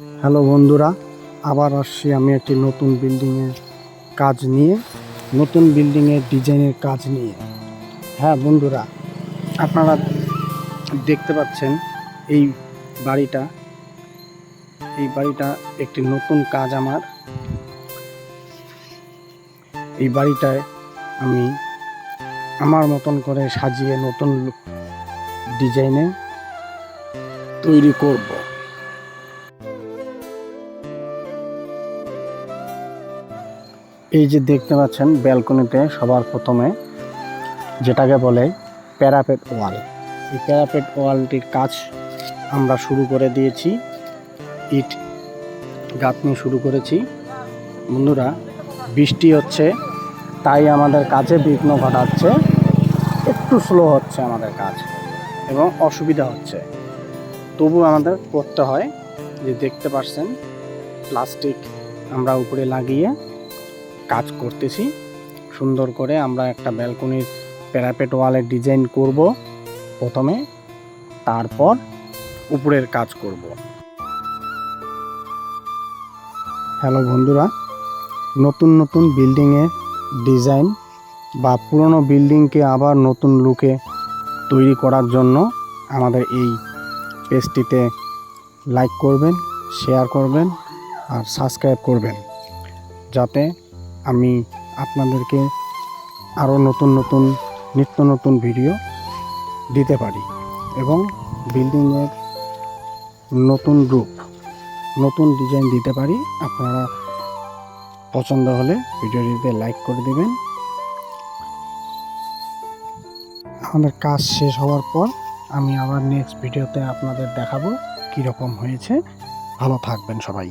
Hello বন্ধুরা, আবার আসছি আমি একটি নতুন বিল্ডিংয়ের কাজ নিয়ে, নতুন বিল্ডিংয়ের ডিজাইনের কাজ নিয়ে। হ্যাঁ বন্ধুরা, আপনারা দেখতে পাচ্ছেন এই বাড়িটা একটি নতুন কাজ আমার। এই বাড়িটায় আমি আমার মতন করে সাজিয়ে নতুন ডিজাইনে তৈরি করব। এই যে দেখতে পাচ্ছেন ব্যালকনিতে সবার প্রথমে যেটাকে বলে প্যারাপেট ওয়াল, এই প্যারাপেট ওয়ালটির কাজ আমরা শুরু করে দিয়েছি, ইট গাঁথনি শুরু করেছি। বন্ধুরা, বৃষ্টি হচ্ছে তাই আমাদের কাজে বিঘ্ন ঘটাচ্ছে, একটু স্লো হচ্ছে আমাদের কাজ এবং অসুবিধা হচ্ছে, তবু আমাদের করতে হয়। যে দেখতে পাচ্ছেন প্লাস্টিক আমরা উপরে লাগিয়ে কাজ করতেছি। সুন্দর করে আমরা একটা ব্যালকনির প্যারাপেট ওয়ালের ডিজাইন করব প্রথমে, তারপর উপরের কাজ করব। হ্যালো বন্ধুরা, নতুন নতুন বিল্ডিংয়ের ডিজাইন বা পুরনো বিল্ডিংকে আবার নতুন লুকে তৈরি করার জন্য আমাদের এই পেজটিতে লাইক করবেন, শেয়ার করবেন আর সাবস্ক্রাইব করবেন, যাতে আমি আপনাদেরকে আরও নতুন নতুন নিত্য নতুন ভিডিও দিতে পারি এবং বিল্ডিংয়ের নতুন রূপ, নতুন ডিজাইন দিতে পারি। আপনারা পছন্দ হলে ভিডিওটিতে লাইক করে দিবেন। আমাদের কাজ শেষ হওয়ার পর আমি আবার নেক্সট ভিডিওতে আপনাদের দেখাবো কীরকম হয়েছে। ভালো থাকবেন সবাই।